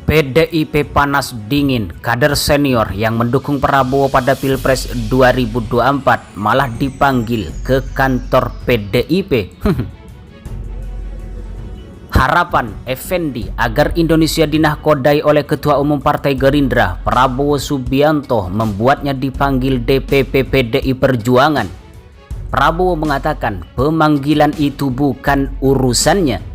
PDIP panas dingin, kader senior yang mendukung Prabowo pada Pilpres 2024 malah dipanggil ke kantor PDIP. Harapan Effendi agar Indonesia dinahkodai oleh Ketua Umum Partai Gerindra Prabowo Subianto membuatnya dipanggil DPP PDI Perjuangan. Prabowo mengatakan pemanggilan itu bukan urusannya.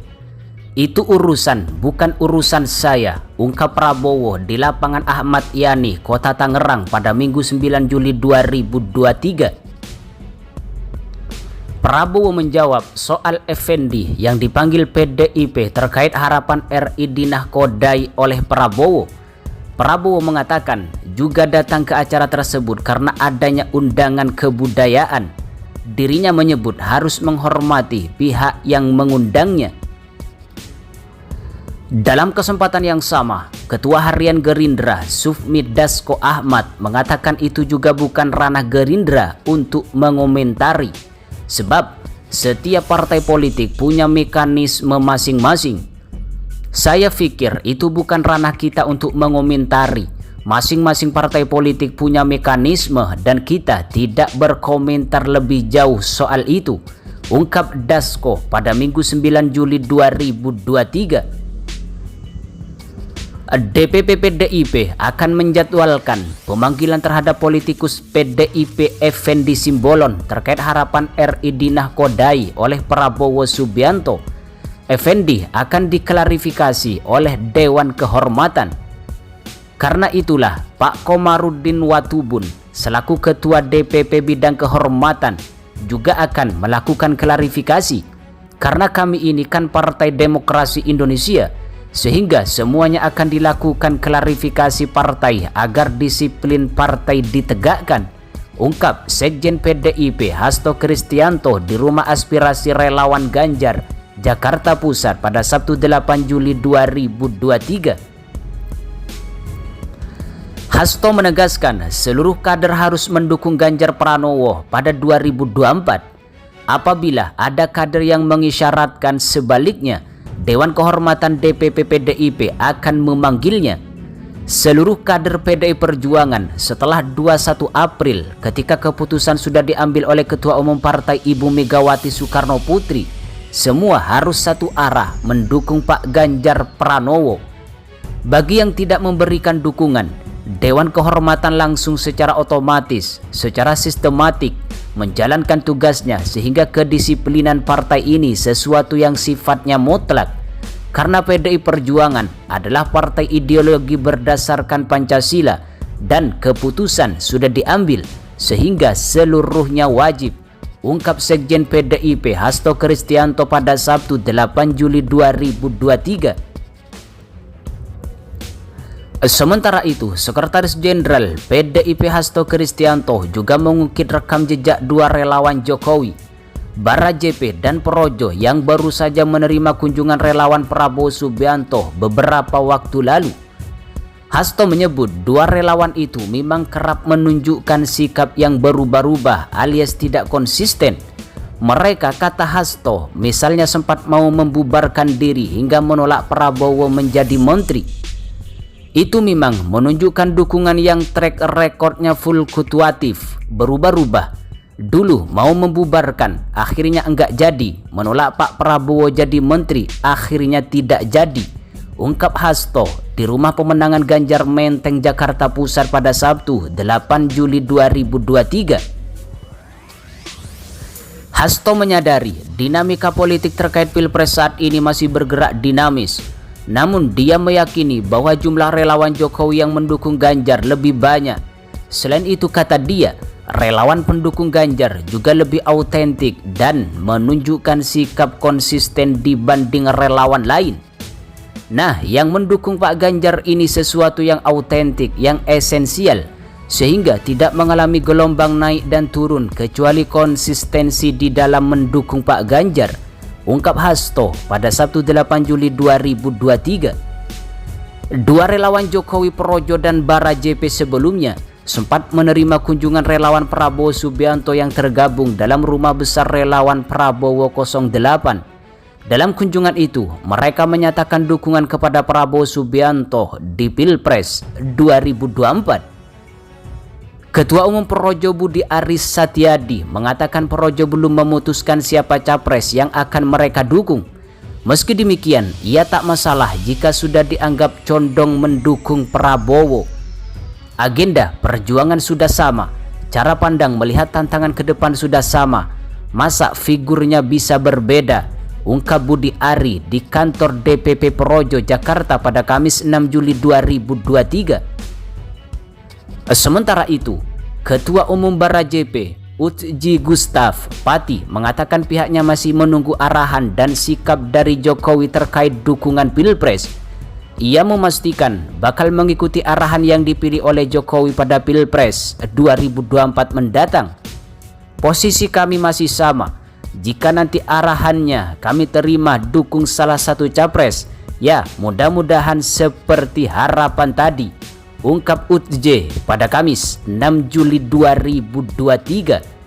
Itu urusan, bukan urusan saya, ungkap Prabowo di lapangan Ahmad Yani, Kota Tangerang pada Minggu 9 Juli 2023. Prabowo menjawab soal Effendi yang dipanggil PDIP terkait harapan RI dinahkodai oleh Prabowo. Prabowo mengatakan juga datang ke acara tersebut karena adanya undangan kebudayaan. Dirinya menyebut harus menghormati pihak yang mengundangnya. Dalam kesempatan yang sama, Ketua Harian Gerindra Sufmi Dasko Ahmad mengatakan itu juga bukan ranah Gerindra untuk mengomentari, sebab setiap partai politik punya mekanisme masing-masing. Saya pikir itu bukan ranah kita untuk mengomentari. Masing-masing partai politik punya mekanisme dan kita tidak berkomentar lebih jauh soal itu, ungkap Dasko pada Minggu 9 Juli 2023. DPP PDIP akan menjadwalkan pemanggilan terhadap politikus PDIP Effendi Simbolon terkait harapan RI dinahkodai oleh Prabowo Subianto. Effendi akan diklarifikasi oleh Dewan Kehormatan. Karena itulah Pak Komarudin Watubun selaku Ketua DPP Bidang Kehormatan juga akan melakukan klarifikasi. Karena kami ini kan Partai Demokrasi Indonesia, sehingga semuanya akan dilakukan klarifikasi partai agar disiplin partai ditegakkan, ungkap Sekjen PDIP Hasto Kristianto di Rumah Aspirasi Relawan Ganjar, Jakarta Pusat pada Sabtu 8 Juli 2023. Hasto menegaskan seluruh kader harus mendukung Ganjar Pranowo pada 2024. Apabila ada kader yang mengisyaratkan sebaliknya, Dewan Kehormatan DPP PDIP akan memanggilnya. Seluruh kader PDI Perjuangan setelah 21 April ketika keputusan sudah diambil oleh Ketua Umum Partai Ibu Megawati Soekarno Putri, semua harus satu arah mendukung Pak Ganjar Pranowo. Bagi yang tidak memberikan dukungan, Dewan Kehormatan langsung secara otomatis, secara sistematik menjalankan tugasnya sehingga kedisiplinan partai ini sesuatu yang sifatnya mutlak. Karena PDI Perjuangan adalah partai ideologi berdasarkan Pancasila dan keputusan sudah diambil sehingga seluruhnya wajib, ungkap Sekjen PDIP Hasto Kristianto pada Sabtu 8 Juli 2023. Sementara itu, Sekretaris Jenderal PDIP Hasto Kristianto juga mengukir rekam jejak dua relawan Jokowi, Bara JP dan Projo yang baru saja menerima kunjungan relawan Prabowo Subianto beberapa waktu lalu. Hasto menyebut dua relawan itu memang kerap menunjukkan sikap yang berubah-ubah alias tidak konsisten. Mereka, kata Hasto, misalnya sempat mau membubarkan diri hingga menolak Prabowo menjadi menteri. Itu memang menunjukkan dukungan yang track recordnya fluktuatif, berubah-ubah. Dulu mau membubarkan, akhirnya enggak jadi. Menolak Pak Prabowo jadi menteri, akhirnya tidak jadi, ungkap Hasto di Rumah Pemenangan Ganjar Menteng, Jakarta Pusat pada Sabtu 8 Juli 2023. Hasto menyadari dinamika politik terkait Pilpres saat ini masih bergerak dinamis. Namun dia meyakini bahwa jumlah relawan Jokowi yang mendukung Ganjar lebih banyak. Selain itu, kata dia, relawan pendukung Ganjar juga lebih autentik dan menunjukkan sikap konsisten dibanding relawan lain. Nah, yang mendukung Pak Ganjar ini sesuatu yang autentik, yang esensial, sehingga tidak mengalami gelombang naik dan turun kecuali konsistensi di dalam mendukung Pak Ganjar, ungkap Hasto pada Sabtu 8 Juli 2023. Dua relawan Jokowi Projo dan Bara JP sebelumnya sempat menerima kunjungan relawan Prabowo Subianto yang tergabung dalam Rumah Besar Relawan Prabowo 08. Dalam kunjungan itu, mereka menyatakan dukungan kepada Prabowo Subianto di Pilpres 2024. Ketua Umum Projo Budi Aris Satyadi mengatakan Projo belum memutuskan siapa capres yang akan mereka dukung. Meski demikian, ia tak masalah jika sudah dianggap condong mendukung Prabowo. Agenda perjuangan sudah sama, cara pandang melihat tantangan ke depan sudah sama. Masa figurnya bisa berbeda? Ungkap Budi Ari di kantor DPP Projo Jakarta pada Kamis 6 Juli 2023. Sementara itu, Ketua Umum Barajepe Utji Gustaf Pati mengatakan pihaknya masih menunggu arahan dan sikap dari Jokowi terkait dukungan Pilpres. Ia memastikan bakal mengikuti arahan yang dipilih oleh Jokowi pada Pilpres 2024 mendatang. Posisi kami masih sama. Jika nanti arahannya kami terima dukung salah satu capres, ya mudah-mudahan seperti harapan tadi, ungkap Utje pada Kamis 6 Juli 2023.